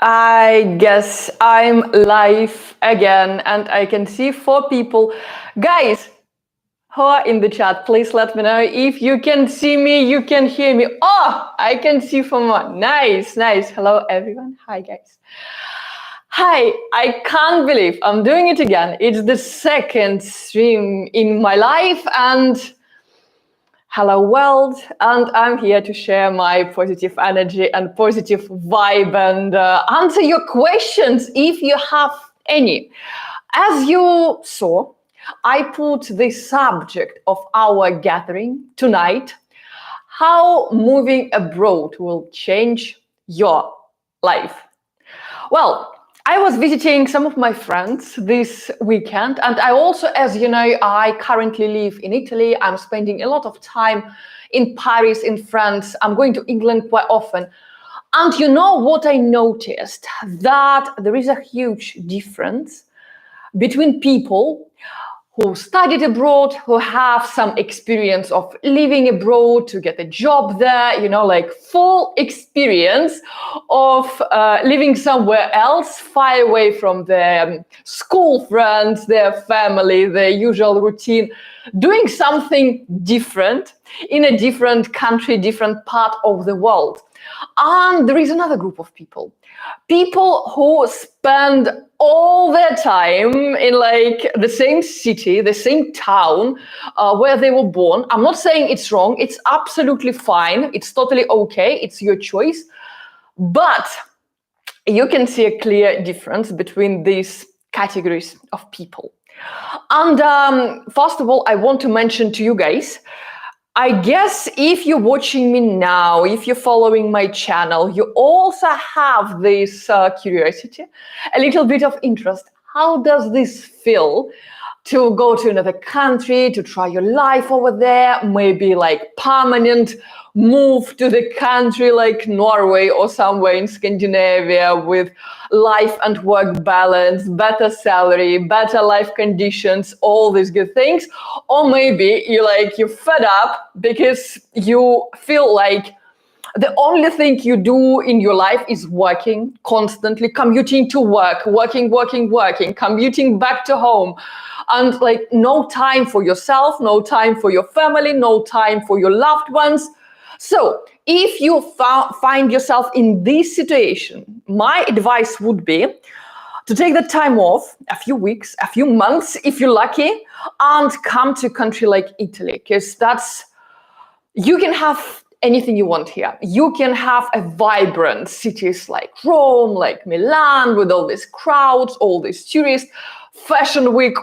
I guess I'm live again and I can see 4 people. Guys, who are in the chat, please let me know if you can see me, you can hear me. Oh, I can see from one. Nice, nice. Hello, everyone. Hi, guys. Hi, I can't believe I'm doing it again. It's the second stream in my life and hello world, and I'm here to share my positive energy and positive vibe and answer your questions if you have any. As you saw, I put the subject of our gathering tonight, how moving abroad will change your life. Well, I was visiting some of my friends this weekend, and I also, as you know, I currently live in Italy. I'm spending a lot of time in Paris, in France. I'm going to England quite often. And you know what I noticed? That there is a huge difference between people who studied abroad, who have some experience of living abroad to get a job there, you know, like full experience of living somewhere else, far away from their school friends, their family, their usual routine, doing something different in a different country, different part of the world. And there is another group of people who spend all their time in like the same city, the same town where they were born. I'm not saying it's wrong. It's absolutely fine. It's totally okay. It's your choice. But you can see a clear difference between these categories of people. And first of all, I want to mention to you guys, I guess if you're watching me now, if you're following my channel, you also have this curiosity, a little bit of interest. How does this feel to go to another country, to try your life over there, maybe like permanent move to the country like Norway or somewhere in Scandinavia with life and work balance, better salary, better life conditions, all these good things. Or maybe you're fed up because you feel like the only thing you do in your life is working, constantly commuting to work, working, commuting back to home. And like no time for yourself, no time for your family, no time for your loved ones. So if you find yourself in this situation, my advice would be to take the time off, a few weeks, a few months, if you're lucky, and come to a country like Italy, because you can have anything you want here. You can have a vibrant cities like Rome, like Milan, with all these crowds, all these tourists, fashion week,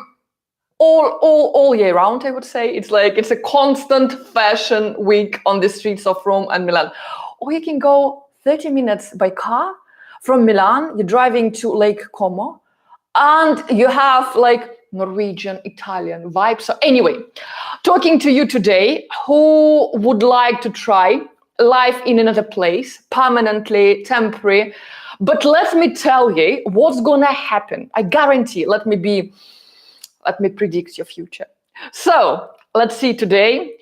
all year round, I would say. It's a constant fashion week on the streets of Rome and Milan. Or you can go 30 minutes by car from Milan, you're driving to Lake Como, and you have like Norwegian, Italian vibes. So anyway, talking to you today, who would like to try life in another place, permanently, temporary. But let me tell you what's gonna happen. I guarantee, let me predict your future. So let's see today.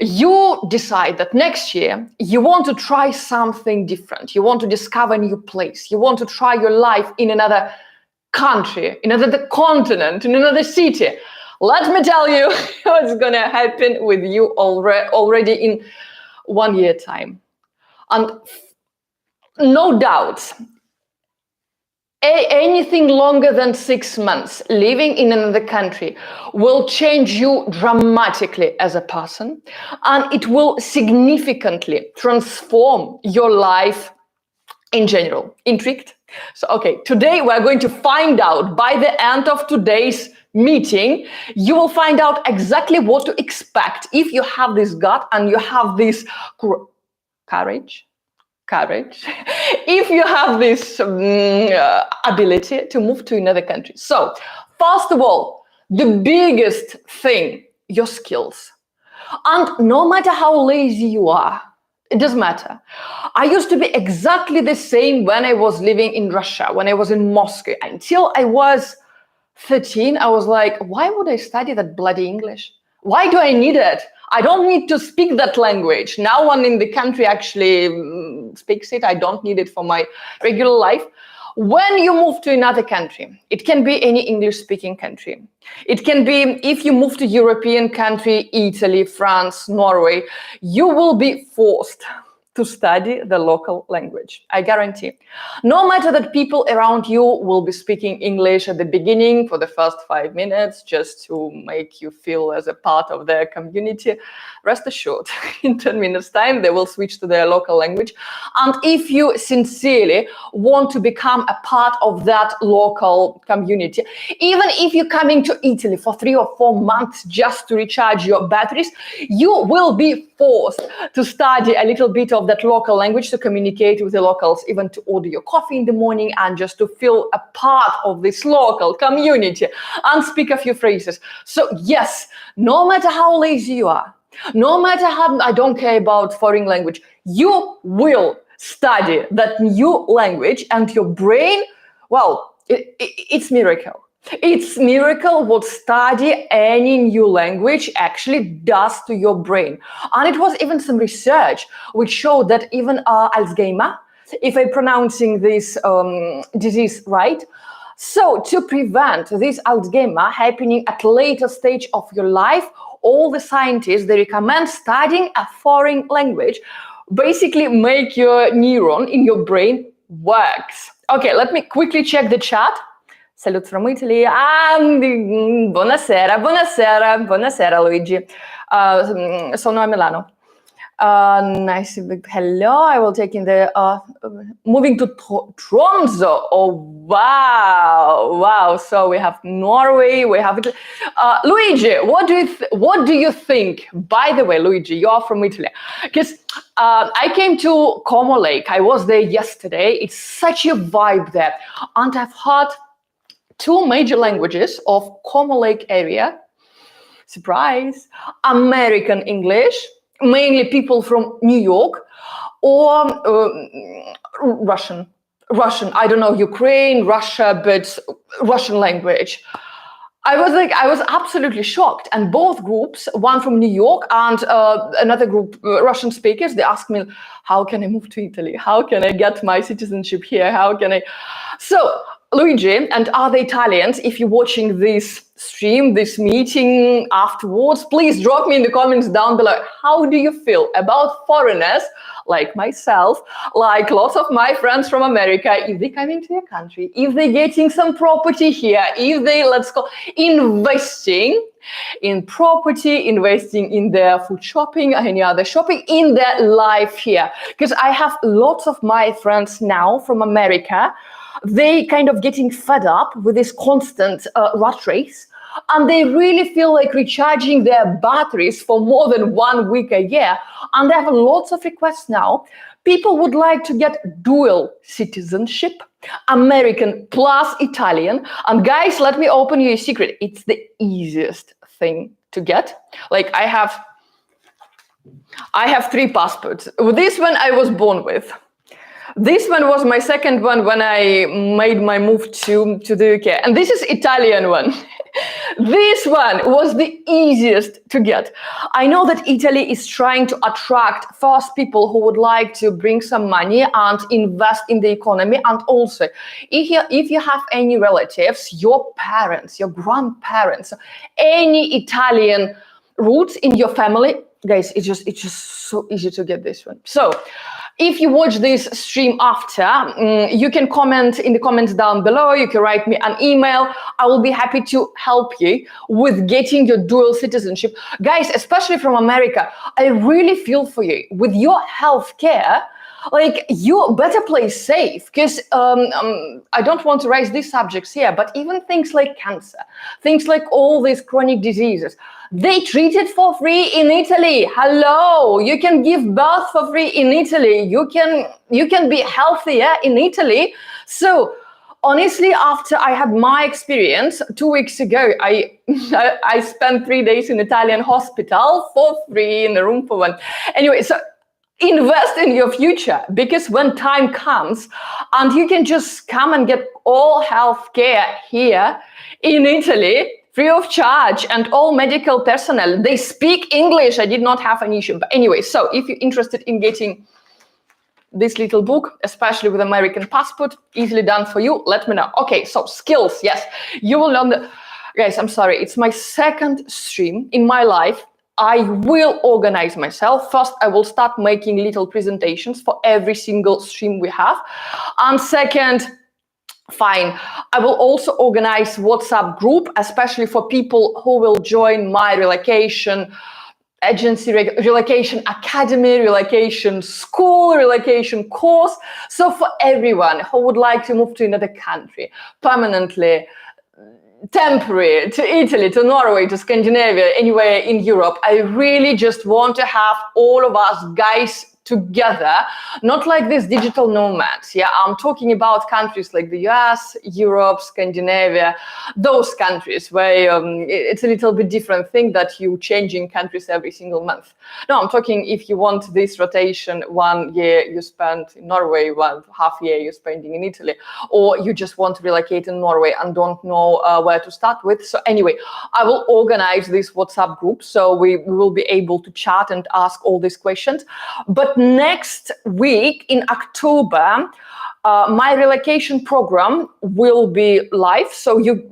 You decide that next year you want to try something different. You want to discover a new place. You want to try your life in another country, in another continent, in another city. Let me tell you what's going to happen with you already in 1 year time. And no doubt, anything longer than 6 months living in another country will change you dramatically as a person, and it will significantly transform your life in general. Intrigued? So, okay, today we're going to find out. By the end of today's meeting, you will find out exactly what to expect if you have this gut and you have this courage, if you have this ability to move to another country. So, first of all, the biggest thing, your skills. And no matter how lazy you are, it doesn't matter. I used to be exactly the same when I was living in Russia, when I was in Moscow. Until I was 13, I was like, why would I study that bloody English? Why do I need it? I don't need to speak that language. Now one in the country actually speaks it. I don't need it for my regular life. When you move to another country, it can be any English-speaking country. It can be if you move to European country, Italy, France, Norway, you will be forced to study the local language. I guarantee. No matter that people around you will be speaking English at the beginning for the first 5 minutes, just to make you feel as a part of their community, rest assured, in 10 minutes time, they will switch to their local language. And if you sincerely want to become a part of that local community, even if you're coming to Italy for 3 or 4 months just to recharge your batteries, you will be forced to study a little bit of that local language to communicate with the locals, even to order your coffee in the morning and just to feel a part of this local community and speak a few phrases. So yes, no matter how lazy you are, no matter how, I don't care about foreign language, you will study that new language and your brain, well, it's miracle. It's miracle what study any new language actually does to your brain. And it was even some research which showed that even Alzheimer, if I'm pronouncing this disease right, so to prevent this Alzheimer happening at a later stage of your life, all the scientists, they recommend studying a foreign language, basically make your neuron in your brain works. Okay, let me quickly check the chat. Salute from Italy. Buonasera, buonasera, buonasera Luigi. Sono a Milano. Nice, hello. I will take in the moving to Tromsø. Oh wow. So we have Norway, we have Luigi. What do you think? By the way, Luigi, you are from Italy, because I came to Como Lake. I was there yesterday. It's such a vibe there, and I've heard 2 major languages of Como Lake area. Surprise! American English, mainly people from New York, or Russian. I don't know, Ukraine, Russia, but Russian language. I was absolutely shocked. And both groups, one from New York and another group, Russian speakers, they asked me, how can I move to Italy? How can I get my citizenship here? How can I? So, Luigi and other Italians, if you're watching this stream, this meeting afterwards, please drop me in the comments down below. How do you feel about foreigners like myself, like lots of my friends from America, if they come into your country, if they're getting some property here, if they, let's go, investing in property, investing in their food shopping, or any other shopping, in their life here? Because I have lots of my friends now from America. They kind of getting fed up with this constant rat race, and they really feel like recharging their batteries for more than 1 week a year. And they have lots of requests now. People would like to get dual citizenship, American plus Italian. And guys, let me open you a secret. It's the easiest thing to get. Like I have 3 passports. This one I was born with. This one was my second one when I made my move to the UK. And this is Italian one. This one was the easiest to get. I know that Italy is trying to attract first people who would like to bring some money and invest in the economy. And also, if you have any relatives, your parents, your grandparents, any Italian roots in your family, guys, it's just so easy to get this one. So if you watch this stream after, you can comment in the comments down below. You can write me an email. I will be happy to help you with getting your dual citizenship. Guys, especially from America, I really feel for you. With your healthcare, like, you better play safe, because I don't want to raise these subjects here, but even things like cancer, things like all these chronic diseases, they treat it for free in Italy. Hello, you can give birth for free in Italy. You can be healthier in Italy. So honestly, after I had my experience 2 weeks ago, I spent 3 days in Italian hospital for free in a room for 1. Anyway, so invest in your future, because when time comes and you can just come and get all healthcare here in Italy, free of charge, and all medical personnel, they speak English. I did not have an issue. But anyway, so if you're interested in getting this little book, especially with American passport, easily done for you. Let me know. Okay, so skills, yes. You will learn the... Guys, I'm sorry, it's my second stream in my life. I will organize myself. First, I will start making little presentations for every single stream we have. And second, fine, I will also organize WhatsApp group, especially for people who will join my relocation agency, relocation academy, relocation school, relocation course. So for everyone who would like to move to another country permanently, temporary, to Italy, to Norway, to Scandinavia, anywhere in Europe, I really just want to have all of us guys together, not like these digital nomads. Yeah, I'm talking about countries like the US, Europe, Scandinavia, those countries where it's a little bit different thing that you changing countries every single month. No, I'm talking if you want this rotation, 1 year you spend in Norway, 1.5 year you're spending in Italy, or you just want to relocate in Norway and don't know where to start with. So anyway, I will organize this WhatsApp group so we will be able to chat and ask all these questions. But next week in October, my relocation program will be live. So you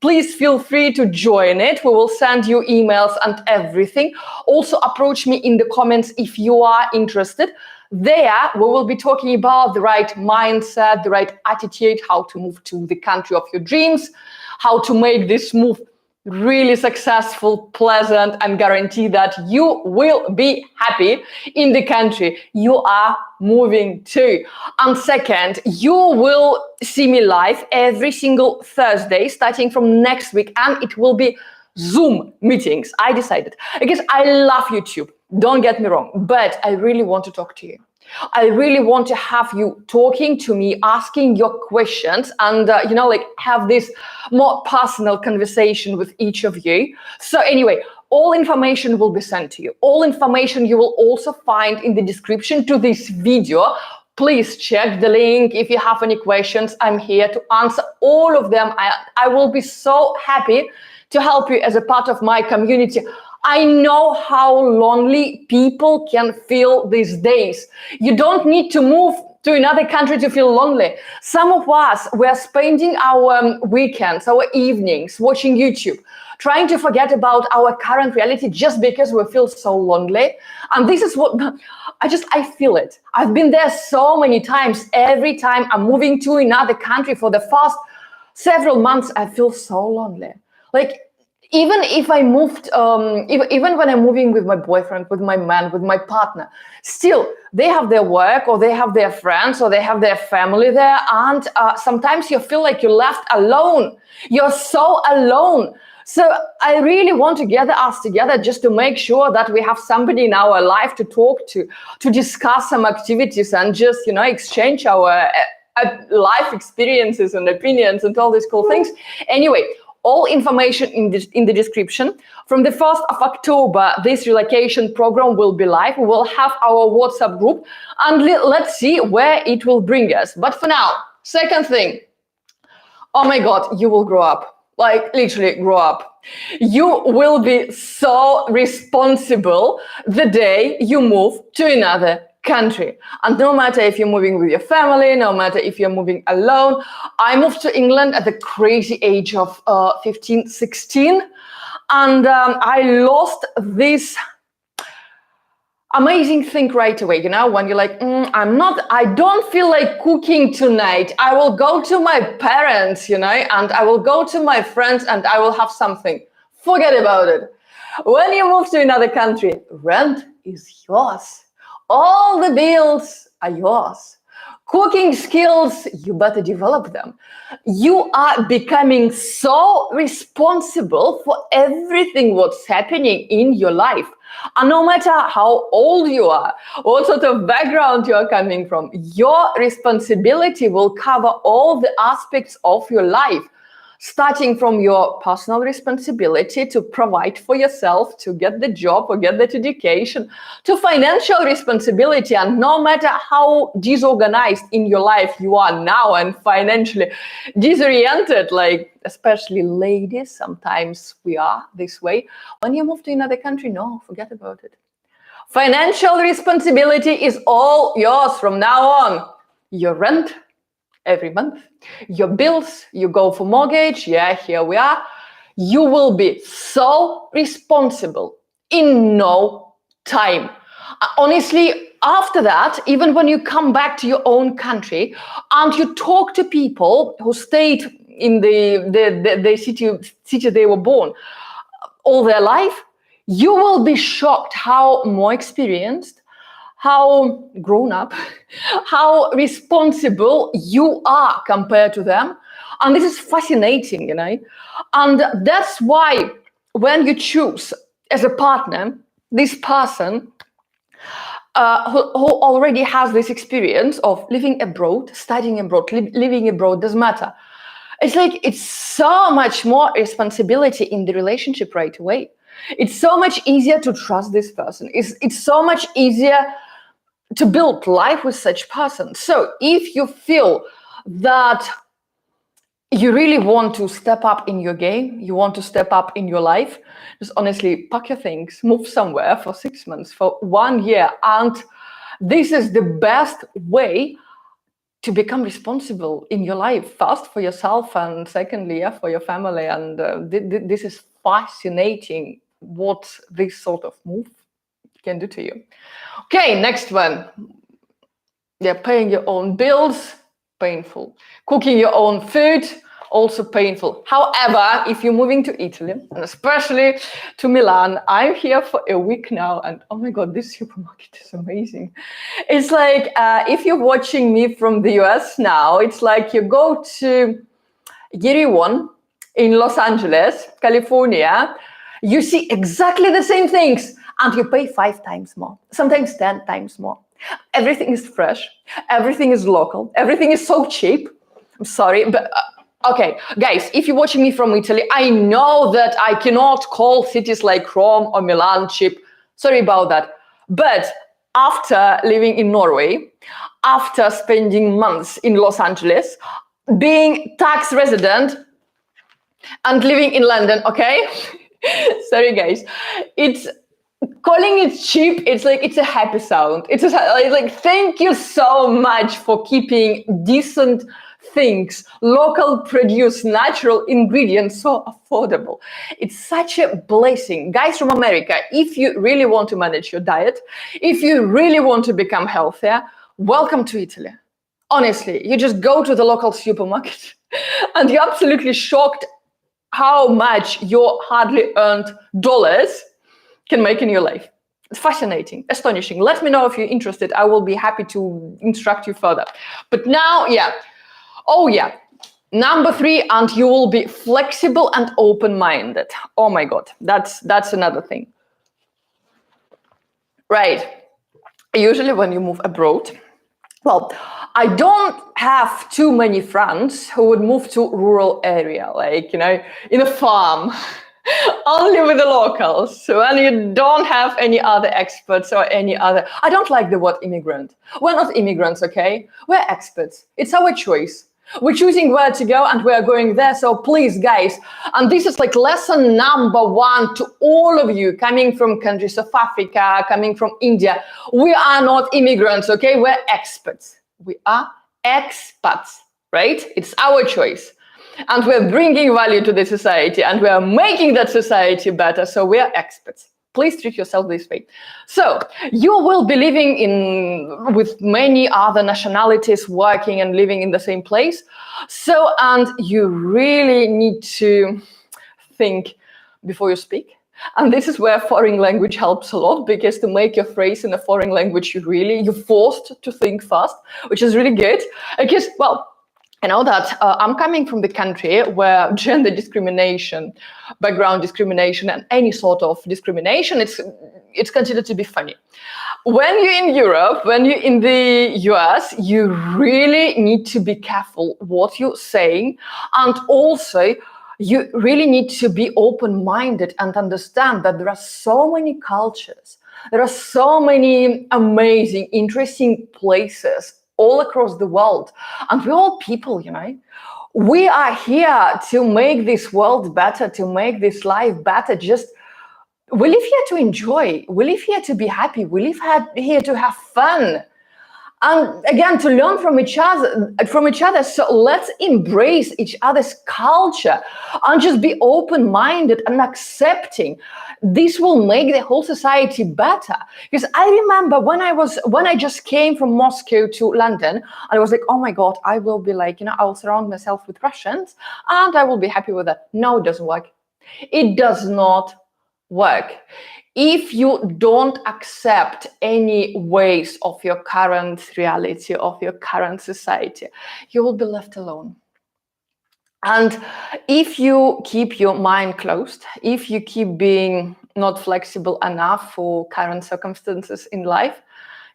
please feel free to join it. We will send you emails and everything. Also approach me in the comments if you are interested. There, we will be talking about the right mindset, the right attitude, how to move to the country of your dreams, how to make this move really successful, pleasant, and guarantee that you will be happy in the country you are moving to. And second, you will see me live every single Thursday starting from next week, and it will be Zoom meetings. I decided because I love YouTube, don't get me wrong, but I really want to talk to you. I really want to have you talking to me, asking your questions, and like have this more personal conversation with each of you. So anyway, all information will be sent to you. All information you will also find in the description to this video. Please check the link. If you have any questions, I'm here to answer all of them. I will be so happy to help you as a part of my community. I know how lonely people can feel these days. You don't need to move to another country to feel lonely. Some of us, we're spending our weekends, our evenings, watching YouTube, trying to forget about our current reality just because we feel so lonely. And this is what, I feel it. I've been there so many times. Every time I'm moving to another country for the first several months, I feel so lonely. Like, even if I moved, even when I'm moving with my boyfriend, with my man, with my partner, still they have their work or they have their friends or they have their family there. And sometimes you feel like you're left alone. You're so alone. So I really want to gather us together just to make sure that we have somebody in our life to talk to discuss some activities and just, exchange our life experiences and opinions and all these cool things. Anyway, all information in the description. From the 1st of October, this relocation program will be live. We will have our WhatsApp group, and let's see where it will bring us. But for now, second thing, oh my God, you will grow up. Like literally grow up. You will be so responsible the day you move to another country. And no matter if you're moving with your family, no matter if you're moving alone. I moved to England at the crazy age of 15, 16. And I lost this amazing thing right away, when you're like, I don't feel like cooking tonight. I will go to my parents, and I will go to my friends and I will have something. Forget about it. When you move to another country, rent is yours. All the bills are yours. Cooking skills, you better develop them. You are becoming so responsible for everything what's happening in your life. And no matter how old you are, what sort of background you are coming from, your responsibility will cover all the aspects of your life. Starting from your personal responsibility to provide for yourself, to get the job or get that education, to financial responsibility. And no matter how disorganized in your life you are now and financially disoriented, like especially ladies, sometimes we are this way. When you move to another country, no, forget about it. Financial responsibility is all yours from now on. Your rent every month, your bills, you go for mortgage, yeah, here we are. You will be so responsible in no time. Honestly, after that, even when you come back to your own country and you talk to people who stayed in the city they were born all their life, you will be shocked how more experienced, how grown up, how responsible you are compared to them. And this is fascinating, And that's why when you choose as a partner this person who already has this experience of living abroad, studying abroad, living abroad, doesn't matter. It's like it's so much more responsibility in the relationship right away. It's so much easier to trust this person. It's so much easier to build life with such person. So if you feel that you really want to step up in your game, you want to step up in your life, just honestly pack your things, move somewhere for 6 months, for 1 year. And this is the best way to become responsible in your life, first for yourself and secondly, for your family. And this is fascinating what this sort of move can do to you. Okay, next one. Yeah, paying your own bills, painful. Cooking your own food, also painful. However, if you're moving to Italy, and especially to Milan, I'm here for a week now, and oh my God, this supermarket is amazing. It's like, if you're watching me from the US now, it's like you go to YOUR in Los Angeles, California, you see exactly the same things, and you pay 5 times more, sometimes 10 times more. Everything is fresh, everything is local, everything is so cheap. I'm sorry, but okay, guys, if you're watching me from Italy, I know that I cannot call cities like Rome or Milan cheap. Sorry about that. But after living in Norway, after spending months in Los Angeles, being tax resident and living in London, okay? Sorry, guys. It's calling it cheap, it's like it's a happy sound. It's like thank you so much for keeping decent things, local produce, natural ingredients so affordable. It's such a blessing. Guys from America, if you really want to manage your diet, if you really want to become healthier, welcome to Italy. Honestly, you just go to the local supermarket and you're absolutely shocked how much your hardly earned dollars can make in your life. It's fascinating, astonishing. Let me know if you're interested. I will be happy to instruct you further. But now, number 3, and you will be flexible and open-minded. Oh my God, that's another thing. Right. Usually when you move abroad, well, I don't have too many friends who would move to rural area, like, in a farm. Only with the locals. So when you don't have any other experts or any other, I don't like the word immigrant. We're not immigrants, okay? We're experts. It's our choice. We're choosing where to go and we're going there. So please, guys, and this is like lesson number 1 to all of you coming from countries of Africa, coming from India. We are not immigrants, okay? We're experts. We are expats, right? It's our choice. And we're bringing value to the society and we're making that society better. So we're experts. Please treat yourself this way. So you will be living with many other nationalities, working and living in the same place. So, and you really need to think before you speak. And this is where foreign language helps a lot, because to make your phrase in a foreign language, you're forced to think fast, which is really good. Because, well, I know that I'm coming from the country where gender discrimination, background discrimination, and any sort of discrimination, it's considered to be funny. When you're in Europe, when you're in the US, you really need to be careful what you're saying. And also, you really need to be open-minded and understand that there are so many cultures. There are so many amazing, interesting places all across the world. And we're all people, We are here to make this world better, to make this life better. Just We live here to enjoy. We live here to be happy. We live here to have fun. And again, to learn from each other. So let's embrace each other's culture and just be open-minded and accepting. This will make the whole society better. Because I remember when I just came from Moscow to London, I was like, oh my God, I will be like, I'll surround myself with Russians and I will be happy with that. No, it doesn't work. It does not work. If you don't accept any ways of your current reality, of your current society, you will be left alone. And if you keep your mind closed, if you keep being not flexible enough for current circumstances in life,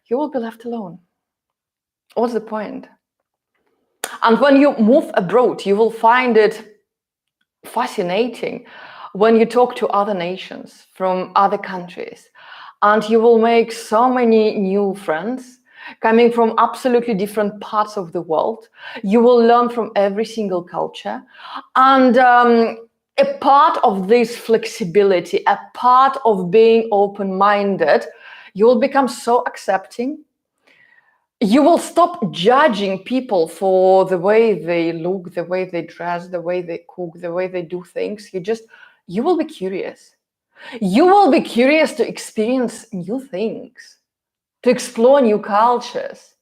you will be left alone. What's the point? And when you move abroad, you will find it fascinating when you talk to other nations from other countries, and you will make so many new friends coming from absolutely different parts of the world. You will learn from every single culture, and a part of this flexibility, a part of being open-minded, you will become so accepting. You will stop judging people for the way they look, the way they dress, the way they cook, the way they do things. You will be curious. You will be curious to experience new things, to explore new cultures.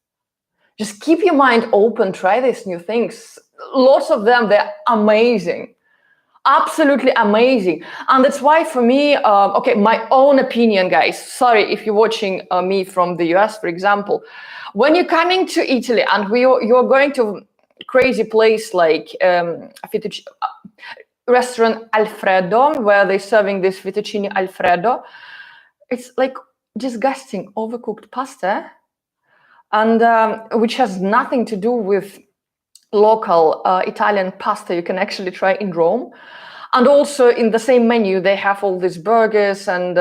Just keep your mind open, try these new things. Lots of them, they're amazing. Absolutely amazing. And that's why for me, okay, my own opinion, guys, sorry if you're watching me from the US, for example, when you're coming to Italy and you're going to a crazy place like restaurant Alfredo, where they're serving this fettuccine Alfredo, it's like disgusting, overcooked pasta, and which has nothing to do with local Italian pasta you can actually try in Rome. And also in the same menu, they have all these burgers and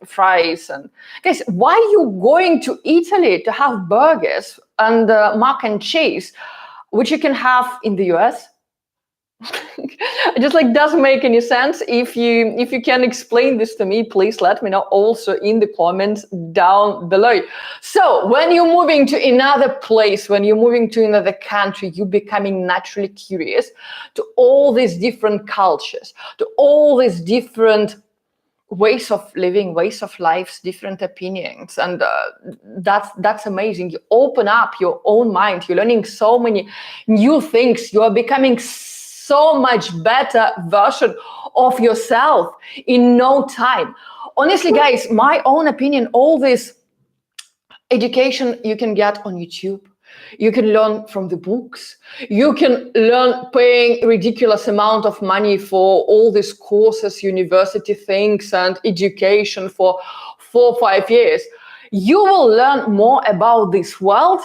fries. And guys, why are you going to Italy to have burgers and mac and cheese, which you can have in the US? It just like doesn't make any sense. If you can explain this to me, please let me know also in the comments down below. So when you're moving to another place, when you're moving to another country, you're becoming naturally curious to all these different cultures, to all these different ways of living, ways of lives, different opinions, and that's amazing. You open up your own mind. You're learning so many new things. You are becoming so much better version of yourself in no time. Honestly, guys, my own opinion, all this education you can get on YouTube. You can learn from the books. You can learn paying ridiculous amount of money for all these courses, university things, and education for 4 or 5 years. You will learn more about this world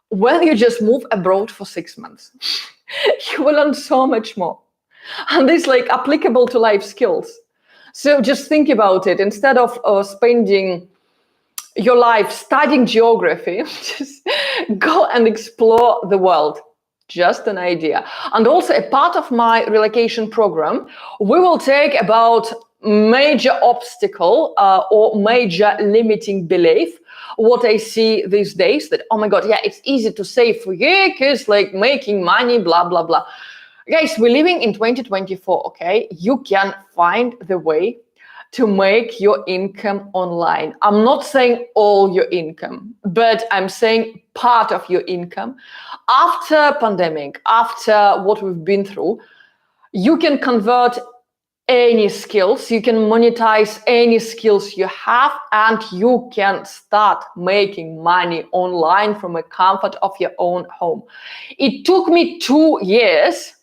when you just move abroad for 6 months. You will learn so much more. And this like applicable to life skills. So just think about it. Instead of spending your life studying geography, just go and explore the world. Just an idea. And also a part of my relocation program, we will take about major obstacle or major limiting belief, what I see these days, that, oh my God, yeah, it's easy to say for you because like making money, blah, blah, blah. Guys, we're living in 2024, okay? You can find the way to make your income online. I'm not saying all your income, but I'm saying part of your income. After pandemic, after what we've been through, you can convert any skills, you can monetize any skills you have, and you can start making money online from the comfort of your own home. It took me 2 years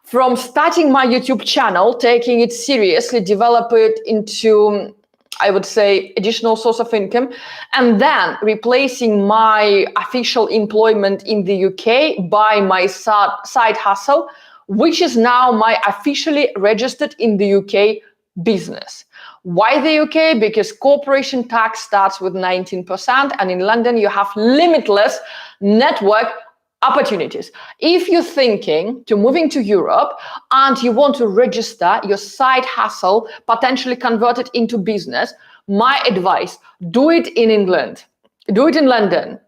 from starting my YouTube channel, taking it seriously, develop it into, I would say, additional source of income, and then replacing my official employment in the UK by my side hustle, which is now my officially registered in the UK business. Why the UK? Because corporation tax starts with 19%, and in London you have limitless network opportunities. If you're thinking to moving to Europe and you want to register your side hustle, potentially convert it into business, my advice, do it in England, do it in London.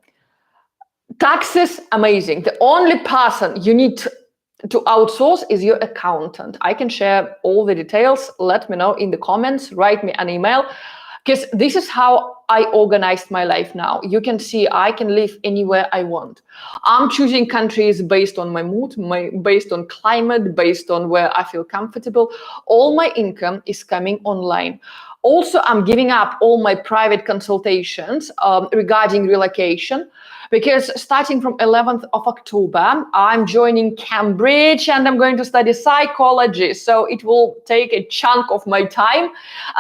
Taxes, amazing. The only person you need to outsource is your accountant. I can share all the details. Let me know in the comments, write me an email, because this is how I organized my life now. You can see I can live anywhere I want. I'm choosing countries based on my mood, based on climate, based on where I feel comfortable. All my income is coming online. Also, I'm giving up all my private consultations regarding relocation, because starting from 11th of October, I'm joining Cambridge and I'm going to study psychology. So it will take a chunk of my time.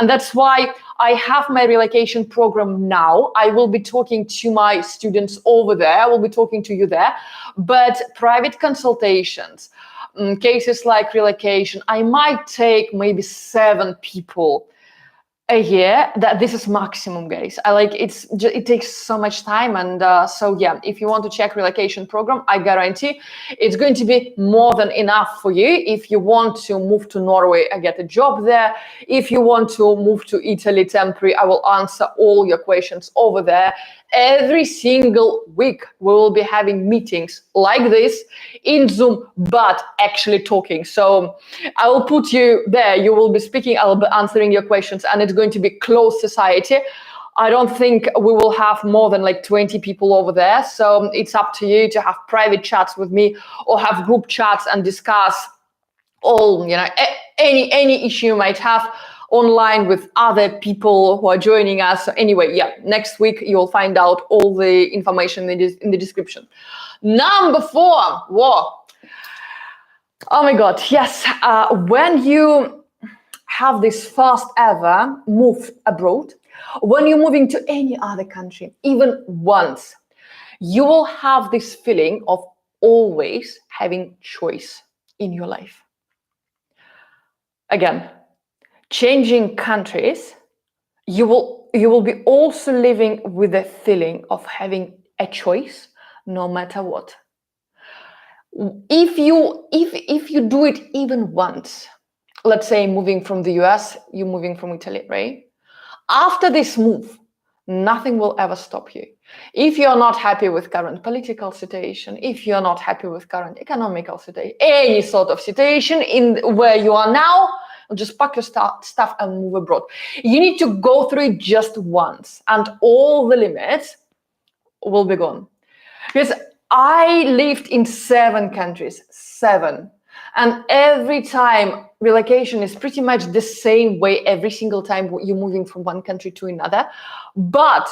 And that's why I have my relocation program now. I will be talking to my students over there. I will be talking to you there. But private consultations, cases like relocation, I might take maybe 7 people a year. That this is maximum, guys. It takes so much time. And so yeah, if you want to check relocation program, I guarantee it's going to be more than enough for you. If you want to move to Norway and get a job there, if you want to move to Italy temporary, I will answer all your questions over there. Every single week, we will be having meetings like this in Zoom, but actually talking. So I will put you there. You will be speaking. I will be answering your questions, and it's going to be closed society. I don't think we will have more than like 20 people over there. So it's up to you to have private chats with me or have group chats and discuss all, any issue you might have online with other people who are joining us. So anyway, yeah, next week you'll find out all the information in the description. Number 4, whoa. Oh my God, yes. When you have this first ever move abroad, when you're moving to any other country, even once, you will have this feeling of always having choice in your life. Again, changing countries, you will be also living with the feeling of having a choice no matter what. If you do it even once, let's say moving from the US, you're moving from Italy, right? After this move, nothing will ever stop you. If you're not happy with current political situation, if you're not happy with current economical situation, any sort of situation in where you are now, just pack your stuff and move abroad. You need to go through it just once, and all the limits will be gone. Because I lived in 7 countries, 7. And every time relocation is pretty much the same way every single time you're moving from one country to another. But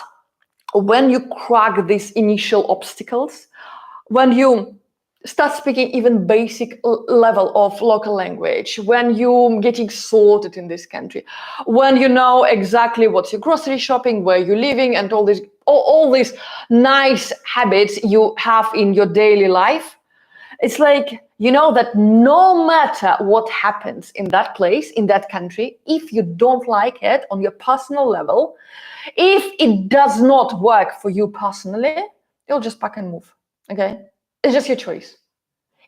when you crack these initial obstacles, when you start speaking even basic level of local language, when you're getting sorted in this country, when you know exactly what's your grocery shopping, where you're living, and all these nice habits you have in your daily life, it's like, you know that no matter what happens in that place, in that country, if you don't like it on your personal level, if it does not work for you personally, you'll just pack and move, okay? It's just your choice.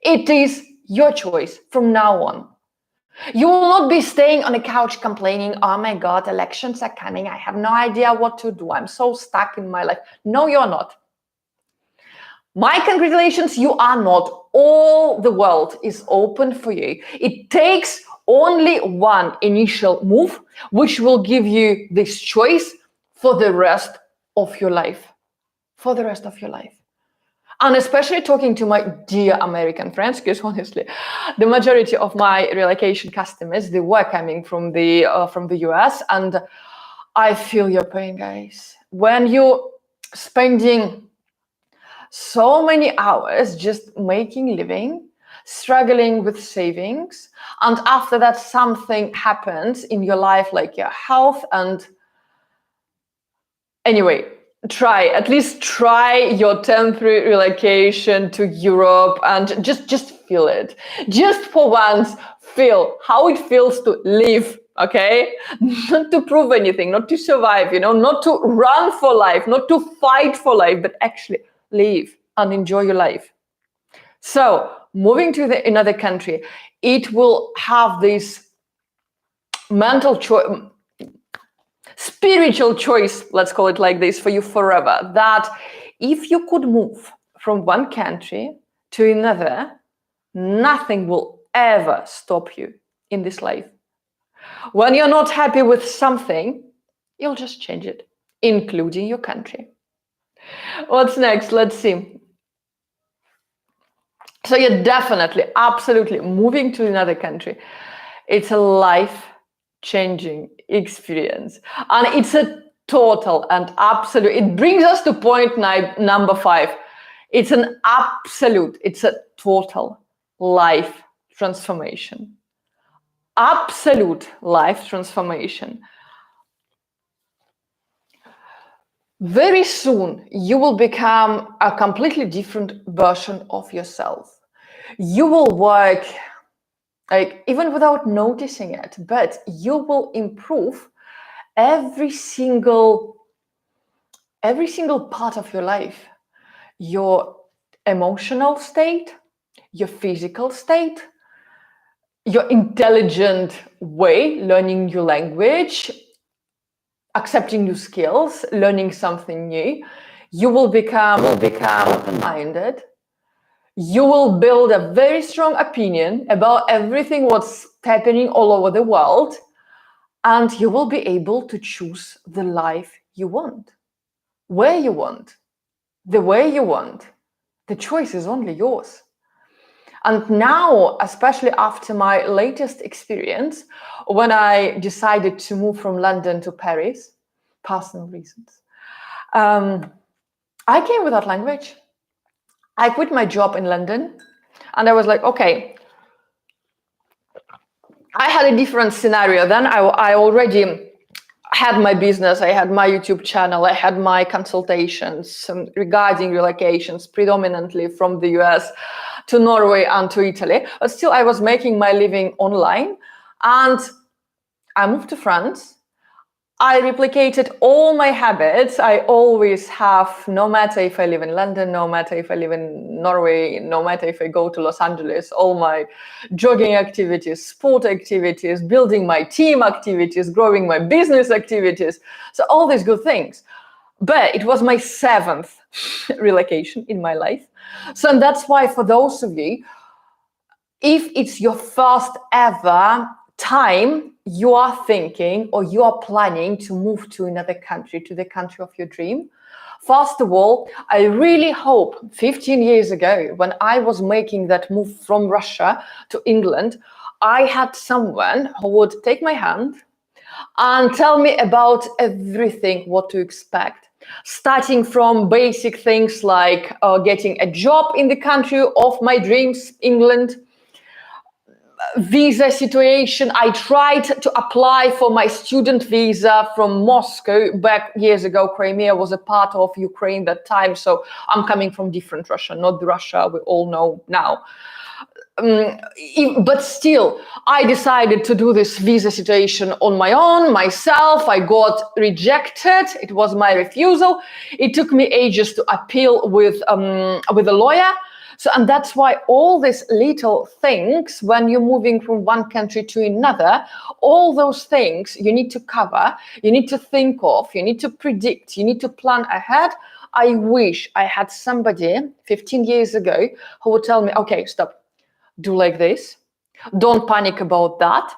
It is your choice from now on. You will not be staying on a couch complaining, oh my God, elections are coming. I have no idea what to do. I'm so stuck in my life. No, you're not. My congratulations, you are not. All the world is open for you. It takes only one initial move, which will give you this choice for the rest of your life. For the rest of your life. And especially talking to my dear American friends, because honestly, the majority of my relocation customers, they were coming from the US, and I feel your pain, guys. When you're spending so many hours just making living, struggling with savings, and after that something happens in your life, like your health, and anyway, at least try your temporary relocation to Europe and just feel it. Just for once, feel how it feels to live, okay? Not to prove anything, not to survive, not to run for life, not to fight for life, but actually live and enjoy your life. So moving to another country, it will have this mental choice, spiritual choice, let's call it like this, for you forever, that if you could move from one country to another, nothing will ever stop you in this life. When you're not happy with something, you'll just change it, including your country. What's next? Let's see. So you're definitely, absolutely moving to another country. It's a life-changing experience. And it's a total and absolute, it brings us to point number 5. It's an absolute, it's a total life transformation. Absolute life transformation. Very soon, you will become a completely different version of yourself. You will work, like, even without noticing it, but you will improve every single part of your life. Your emotional state, your physical state, your intelligent way, learning new language, accepting new skills, learning something new. You will become open-minded. You will build a very strong opinion about everything what's happening all over the world, and you will be able to choose the life you want, where you want, the way you want. The choice is only yours. And now, especially after my latest experience, when I decided to move from London to Paris, personal reasons, I came without language. I quit my job in London and I was like, okay, I had a different scenario. Then I already had my business, I had my YouTube channel, I had my consultations regarding relocations, predominantly from the US to Norway and to Italy. But still, I was making my living online. And I moved to France. I replicated all my habits I always have, no matter if I live in London, no matter if I live in Norway, no matter if I go to Los Angeles, all my jogging activities, sport activities, building my team activities, growing my business activities. So all these good things. But it was my 7th relocation in my life. So that's why for those of you, if it's your first ever time you are thinking or you are planning to move to another country, to the country of your dream, first of all, I really hope 15 years ago, when I was making that move from Russia to England, I had someone who would take my hand and tell me about everything, what to expect. Starting from basic things like getting a job in the country of my dreams, England, visa situation. I tried to apply for my student visa from Moscow back years ago. Crimea was a part of Ukraine that time, so I'm coming from different Russia, not the Russia we all know now. But still, I decided to do this visa situation on my own, myself. I got rejected. It was my refusal. It took me ages to appeal with a lawyer. So, and that's why all these little things, when you're moving from one country to another, all those things you need to cover, you need to think of, you need to predict, you need to plan ahead. I wish I had somebody 15 years ago who would tell me, okay, stop, do like this, don't panic about that,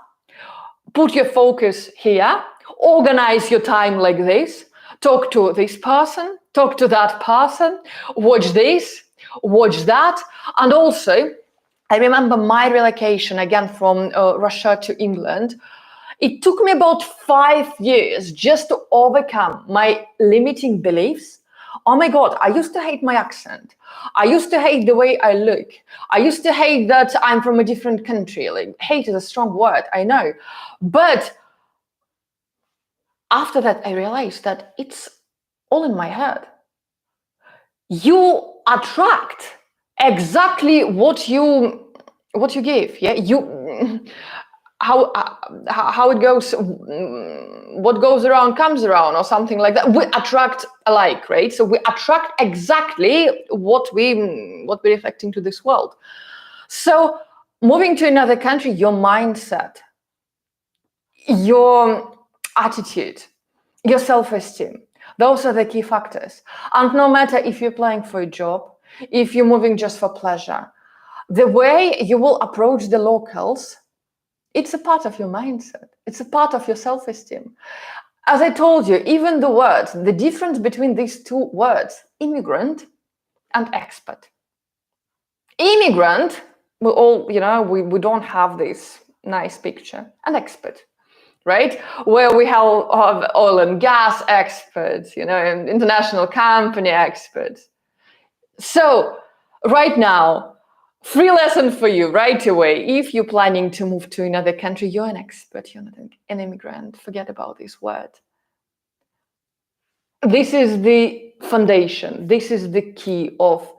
put your focus here, organize your time like this, talk to this person, talk to that person, watch this, watch that. And also, I remember my relocation again from Russia to England. It took me about 5 years just to overcome my limiting beliefs. Oh my God, I used to hate my accent. I used to hate the way I look. I used to hate that I'm from a different country. Like, hate is a strong word, I know. But after that, I realized that it's all in my head. You attract exactly what you give. Yeah, how it goes, what goes around comes around, or something like that. We attract alike, right? So we attract exactly what we're reflecting to this world. So moving to another country, your mindset, your attitude, your self-esteem, those are the key factors. And no matter if you're applying for a job, if you're moving just for pleasure, the way you will approach the locals, it's a part of your mindset. It's a part of your self-esteem. As I told you, even the words, the difference between these two words, immigrant and expat. Immigrant, we all, we don't have this nice picture. An expat, right? Where we have oil and gas experts, and international company experts. So right now, free lesson for you right away. If you're planning to move to another country, you're an expert, you're not an immigrant. Forget about this word. This is the foundation. This is the key of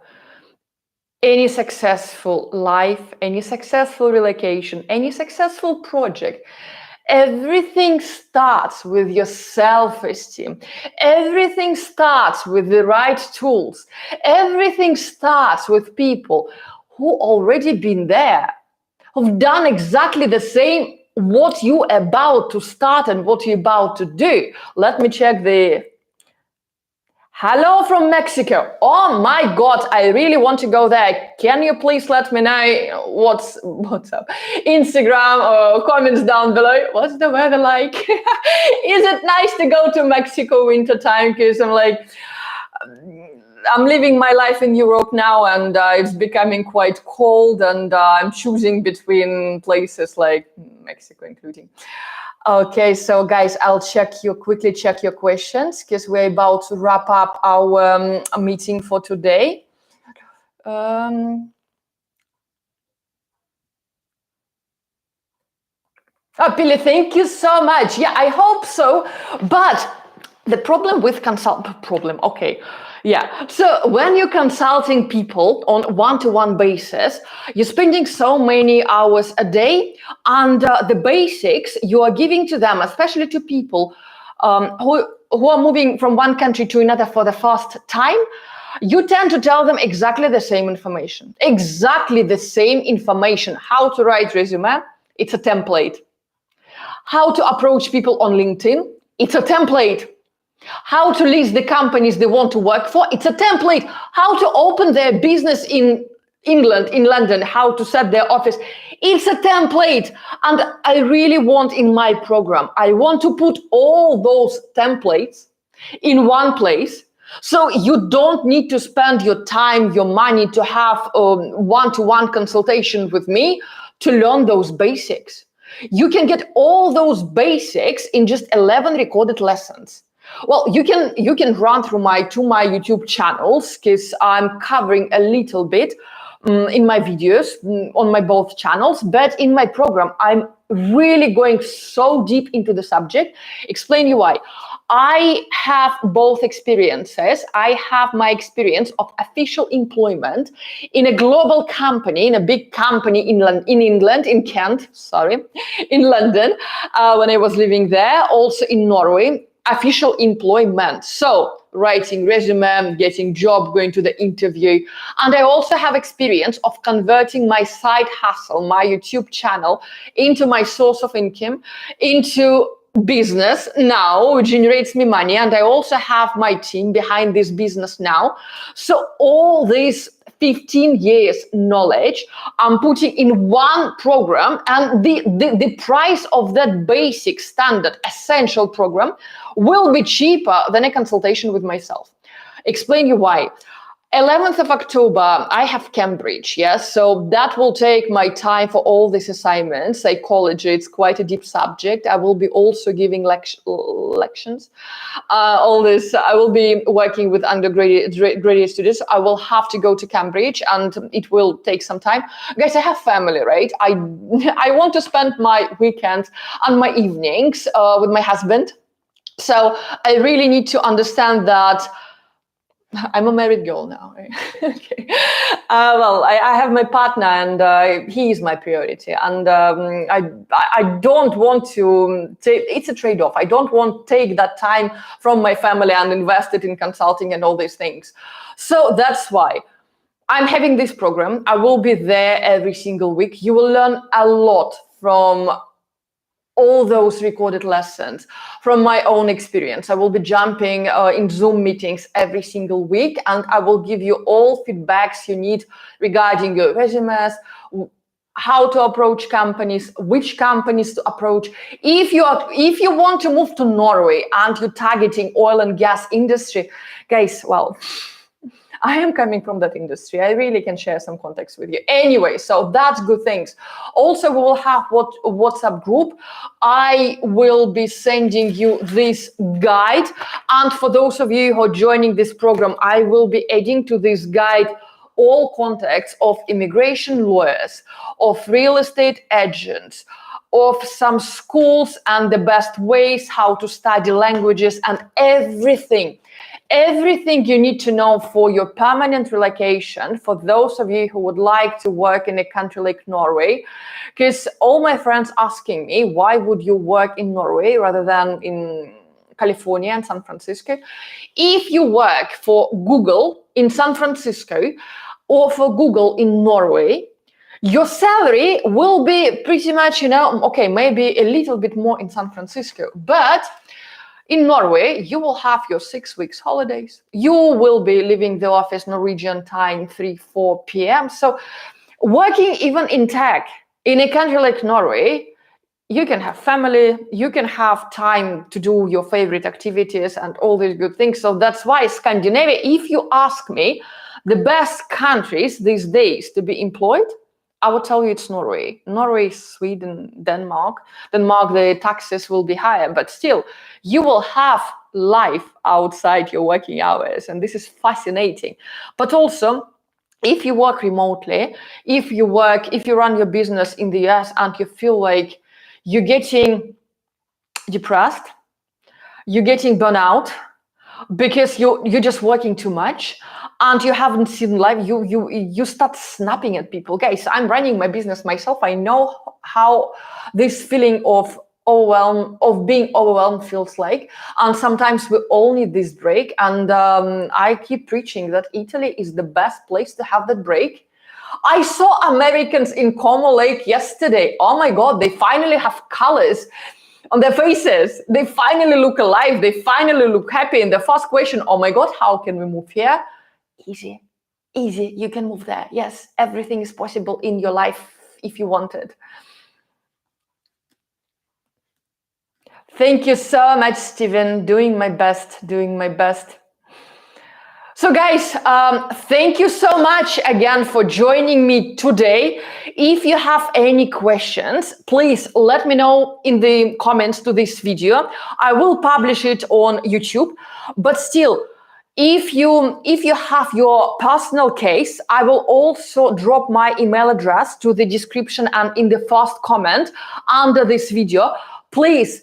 any successful life, any successful relocation, any successful project. Everything starts with your self-esteem. Everything starts with the right tools. Everything starts with people who already been there, who've done exactly the same what you're about to start and what you're about to do. Let me check the... Hello from Mexico. Oh my God, I really want to go there. Can you please let me know what's up? Instagram or comments down below. What's the weather like? Is it nice to go to Mexico winter time? Because I'm living my life in Europe now, and it's becoming quite cold, and I'm choosing between places like Mexico including. Okay, so guys, I'll quickly check your questions, because we're about to wrap up our meeting for today. Billy, thank you so much. Yeah, I hope so. But the problem with so when you're consulting people on one-to-one basis, you're spending so many hours a day, and the basics you are giving to them, especially to people who are moving from one country to another for the first time, you tend to tell them exactly the same information. How to write resume, it's a template. How to approach people on LinkedIn, it's a template. How to list the companies they want to work for, it's a template. How to open their business in England, in London, how to set their office, it's a template. And I really want in my program, I want to put all those templates in one place. So you don't need to spend your time, your money to have one-to-one consultation with me to learn those basics. You can get all those basics in just 11 recorded lessons. Well, you can run through my YouTube channels, because I'm covering a little bit in my videos on my both channels, but in my program, I'm really going so deep into the subject. Explain you why. I have both experiences. I have my experience of official employment in a global company, in a big company in England, in Kent, in London, when I was living there, also in Norway, official employment. So writing resume, getting job, going to the interview. And I also have experience of converting my side hustle, my YouTube channel, into my source of income, into business now, which generates me money. And I also have my team behind this business now. So all this 15 years knowledge I'm putting in one program, and the price of that basic standard essential program will be cheaper than a consultation with myself. Explain you why. 11th of October, I have Cambridge, yes? So that will take my time for all these assignments. Psychology, it's quite a deep subject. I will be also giving lections. All this, I will be working with undergraduate students. I will have to go to Cambridge, and it will take some time. Guys, I have family, right? I want to spend my weekends and my evenings with my husband. So I really need to understand that I'm a married girl now, right? Okay. Well, I have my partner, and he is my priority. And I don't want to take. It's a trade-off. I don't want to take that time from my family and invest it in consulting and all these things. So that's why I'm having this program. I will be there every single week. You will learn a lot from all those recorded lessons from my own experience. I will be jumping in Zoom meetings every single week, and I will give you all feedbacks you need regarding your resumes, how to approach companies, which companies to approach. If you want to move to Norway and you're targeting oil and gas industry, guys, well, I am coming from that industry. I really can share some context with you. Anyway, so that's good things. Also, we will have WhatsApp group. I will be sending you this guide. And for those of you who are joining this program, I will be adding to this guide all contacts of immigration lawyers, of real estate agents, of some schools and the best ways how to study languages and everything you need to know for your permanent relocation, for those of you who would like to work in a country like Norway. Because all my friends asking me, why would you work in Norway rather than in California and San Francisco? If you work for Google in San Francisco or for Google in Norway, your salary will be pretty much, okay, maybe a little bit more in San Francisco, but in Norway, you will have your 6 weeks holidays. You will be leaving the office Norwegian time, 3-4 p.m. So working even in tech in a country like Norway, you can have family, you can have time to do your favorite activities and all these good things. So that's why Scandinavia, if you ask me, the best countries these days to be employed, I would tell you it's Norway. Norway, Sweden, Denmark. Denmark, the taxes will be higher, but still, you will have life outside your working hours, and this is fascinating. But also, if you work remotely, if you run your business in the US and you feel like you're getting depressed, you're getting burnout because you're just working too much, and you haven't seen life, you start snapping at people. Guys, I'm running my business myself. I know how this feeling of being overwhelmed feels like. And sometimes we all need this break. And I keep preaching that Italy is the best place to have that break. I saw Americans in Como Lake yesterday. Oh my God, they finally have colors on their faces. They finally look alive. They finally look happy. And the first question, oh my God, how can we move here? Easy, you can move there. Yes, everything is possible in your life if you want it. Thank you so much, Steven. Doing my best. So guys, thank you so much again for joining me today. If you have any questions, please let me know in the comments to this video. I will publish it on YouTube, but still, if you have your personal case, I will also drop my email address to the description and in the first comment under this video. Please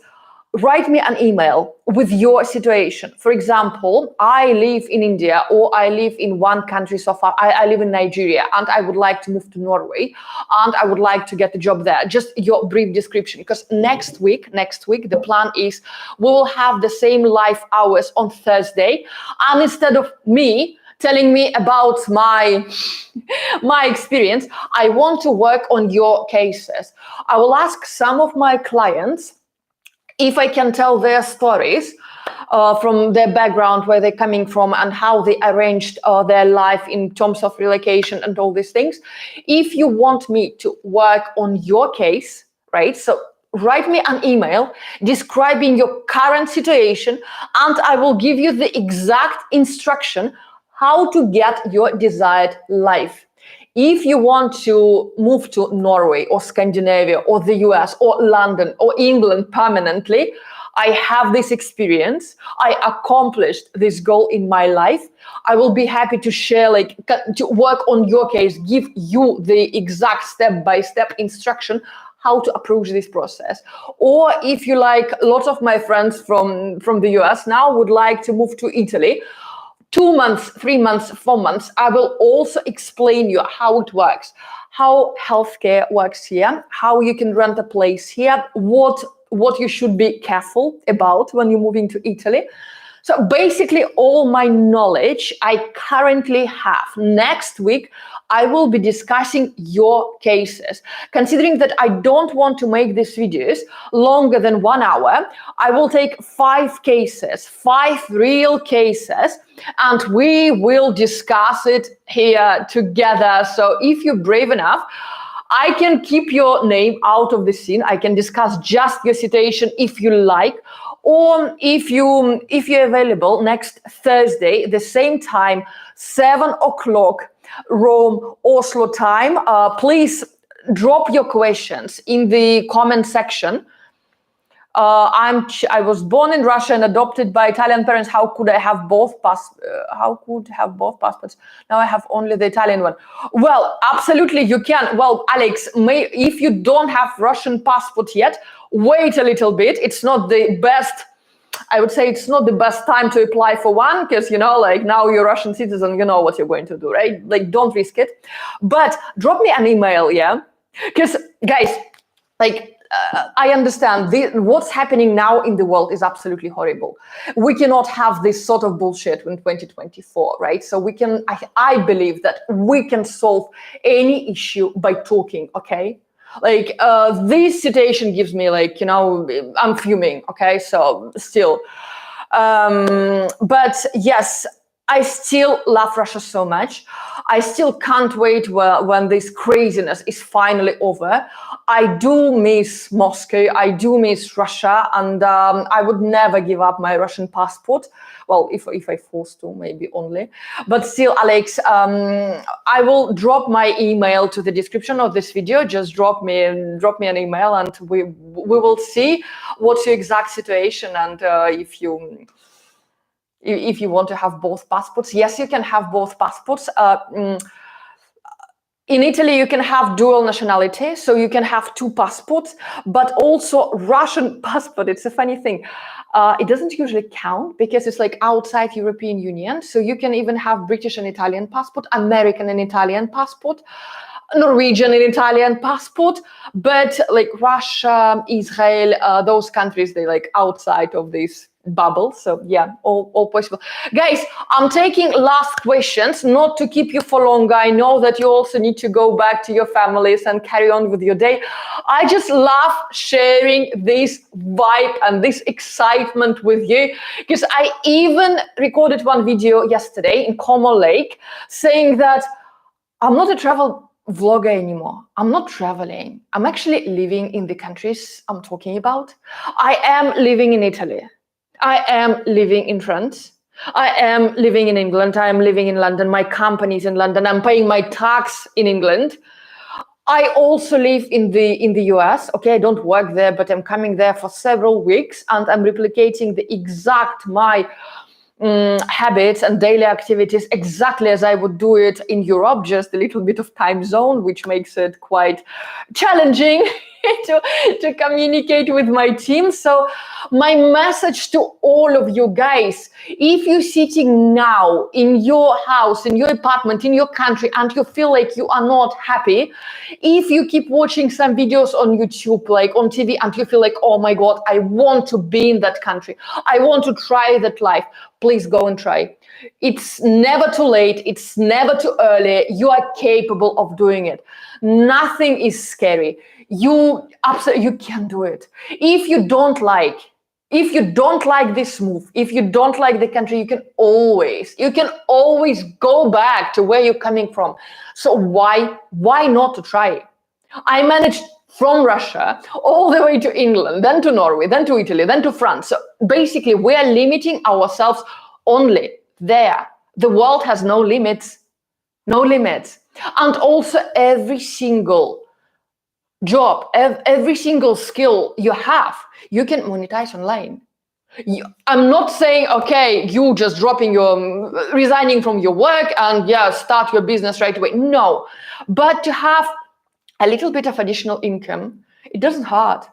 write me an email with your situation. For example, I live in India, or I live in one country so far. I live in Nigeria, and I would like to move to Norway, and I would like to get a job there. Just your brief description, because next week, the plan is we will have the same live hours on Thursday, and instead of me telling me about my experience, I want to work on your cases. I will ask some of my clients if I can tell their stories from their background, where they're coming from, and how they arranged their life in terms of relocation and all these things. If you want me to work on your case, right? So write me an email describing your current situation, and I will give you the exact instruction how to get your desired life. If you want to move to Norway or Scandinavia or the US or London or England permanently, I have this experience. I accomplished this goal in my life. I will be happy to share, to work on your case, give you the exact step-by-step instruction how to approach this process. Or if you like, lots of my friends from the US now would like to move to Italy. 2 months, 3 months, 4 months, I will also explain you how it works, how healthcare works here, how you can rent a place here, what you should be careful about when you're moving to Italy. So basically all my knowledge I currently have. Next week, I will be discussing your cases. Considering that I don't want to make these videos longer than 1 hour, I will take 5 cases, 5 real cases, and we will discuss it here together. So if you're brave enough, I can keep your name out of the scene. I can discuss just your situation if you like. Or if you're available next Thursday, the same time, 7 o'clock, Rome, Oslo time, please drop your questions in the comment section. I was born in Russia and adopted by Italian parents. How could I have both passports? Now I have only the Italian one. Well, absolutely you can. Well, Alex, if you don't have Russian passport yet, wait a little bit. It's not the best. I would say it's not the best time to apply for one because, like now you're a Russian citizen, you know what you're going to do, right? Like, don't risk it. But drop me an email, yeah? Because, guys, I understand what's happening now in the world is absolutely horrible. We cannot have this sort of bullshit in 2024, right? So I believe that we can solve any issue by talking, okay? This situation gives me I'm fuming, okay? So still, but yes, I still love Russia so much. I still can't wait when this craziness is finally over. I do miss Moscow. I do miss Russia, and I would never give up my Russian passport. Well, if I forced to, maybe only. But still, Alex, I will drop my email to the description of this video. Just drop me an email, and we will see what's your exact situation, and if you want to have both passports. Yes, you can have both passports. In Italy, you can have dual nationality, so you can have 2 passports, but also Russian passport. It's a funny thing. It doesn't usually count because it's outside European Union. So you can even have British and Italian passport, American and Italian passport, Norwegian and Italian passport, but Russia, Israel, those countries, they outside of this bubble. So yeah, all possible. Guys, I'm taking last questions, not to keep you for longer. I know that you also need to go back to your families and carry on with your day. I just love sharing this vibe and this excitement with you, because I even recorded one video yesterday in Como Lake saying that I'm not a travel vlogger anymore. I'm not traveling. I'm actually living in the countries I'm talking about. I am living in Italy. I am living in France. I am living in England. I am living in London. My company is in London. I'm paying my tax in England. I also live in the US. Okay, I don't work there, but I'm coming there for several weeks, and I'm replicating the exact my habits and daily activities exactly as I would do it in Europe, just a little bit of time zone, which makes it quite challenging to communicate with my team. So my message to all of you guys, if you're sitting now in your house, in your apartment, in your country, and you feel like you are not happy, if you keep watching some videos on YouTube, on TV, and you feel like, oh my God, I want to be in that country, I want to try that life, please go and try. It's never too late. It's never too early. You are capable of doing it. Nothing is scary. You can do it. If you don't like this move, if you don't like the country, you can always go back to where you're coming from. So why not to try? I managed from Russia all the way to England, then to Norway, then to Italy, then to France. So basically, we are limiting ourselves only there. The world has no limits. And also every single job, every single skill you have, you can monetize online. I'm not saying, okay, you just resigning from your work and start your business right away. No, but to have a little bit of additional income, it doesn't hurt.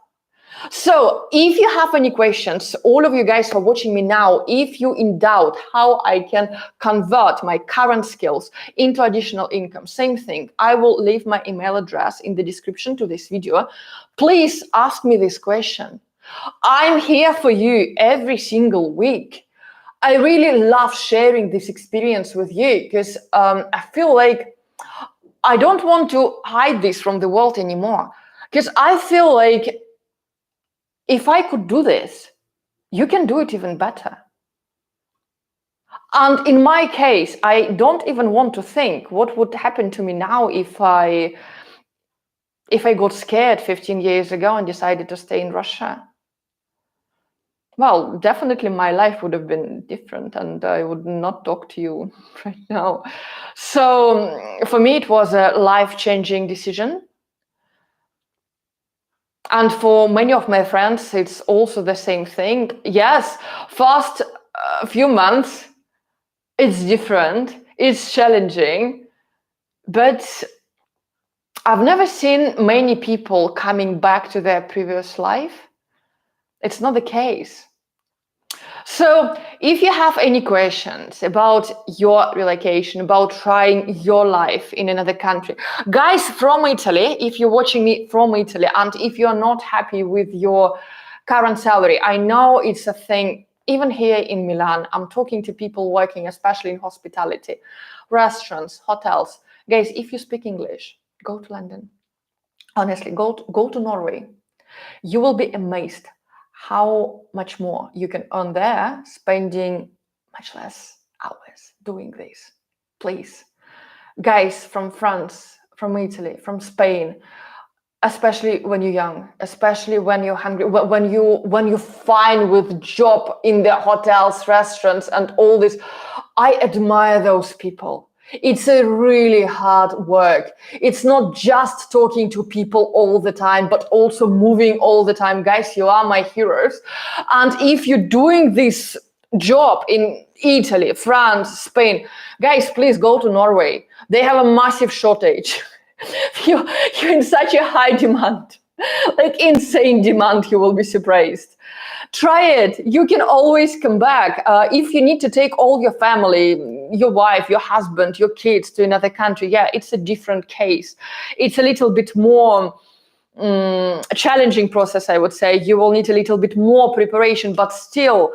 So if you have any questions, all of you guys who are watching me now, if you're in doubt how I can convert my current skills into additional income, same thing. I will leave my email address in the description to this video. Please ask me this question. I'm here for you every single week. I really love sharing this experience with you because I feel like I don't want to hide this from the world anymore. Because I feel like if I could do this, you can do it even better. And in my case, I don't even want to think what would happen to me now if I got scared 15 years ago and decided to stay in Russia. Well, definitely my life would have been different and I would not talk to you right now. So for me, it was a life-changing decision. And for many of my friends, it's also the same thing. Yes, first few months, it's different, it's challenging, but I've never seen many people coming back to their previous life. It's not the case. So if you have any questions about your relocation, about trying your life in another country, guys from Italy, if you're watching me from Italy, and if you're not happy with your current salary, I know it's a thing, even here in Milan, I'm talking to people working, especially in hospitality, restaurants, hotels. Guys, if you speak English, go to London. Honestly, go to Norway. You will be amazed how much more you can earn there, spending much less hours doing this. Please. Guys from France, from Italy, from Spain, especially when you're young, especially when you're hungry, when you're fine with job in the hotels, restaurants, and all this, I admire those people. It's a really hard work. It's not just talking to people all the time, but also moving all the time. Guys, you are my heroes. And if you're doing this job in Italy, France, Spain, guys, please go to Norway. They have a massive shortage. You're in such a high demand, like insane demand, you will be surprised. Try it. You can always come back. If you need to take all your family, your wife, your husband, your kids to another country, yeah, it's a different case. It's a little bit more challenging process, I would say. You will need a little bit more preparation, but still,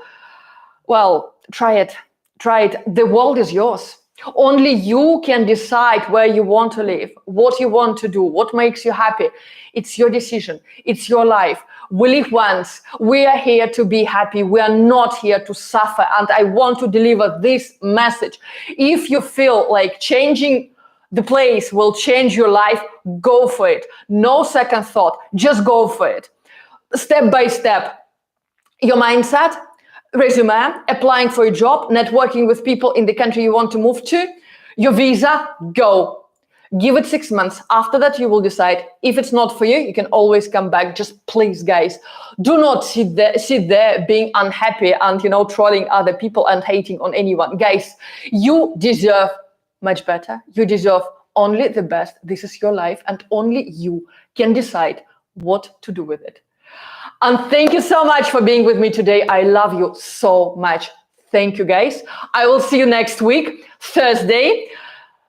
well, try it. Try it. The world is yours. Only you can decide where you want to live, what you want to do, what makes you happy. It's your decision. It's your life. We live once. We are here to be happy. We are not here to suffer. And I want to deliver this message. If you feel like changing the place will change your life, go for it. No second thought. Just go for it. Step by step. Your mindset, resume, applying for a job, networking with people in the country you want to move to, your visa, go. Give it 6 months. After that, you will decide. If it's not for you, you can always come back. Just please, guys, do not sit there being unhappy and, trolling other people and hating on anyone. Guys, you deserve much better. You deserve only the best. This is your life, and only you can decide what to do with it. And thank you so much for being with me today. I love you so much. Thank you, guys. I will see you next week, Thursday,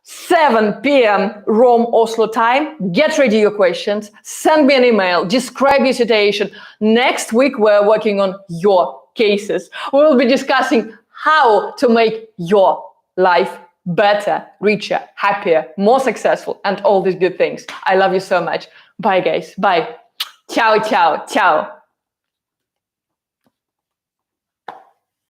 7 p.m. Rome, Oslo time. Get ready your questions. Send me an email. Describe your situation. Next week, we're working on your cases. We will be discussing how to make your life better, richer, happier, more successful, and all these good things. I love you so much. Bye, guys. Bye. Ciao, ciao, ciao.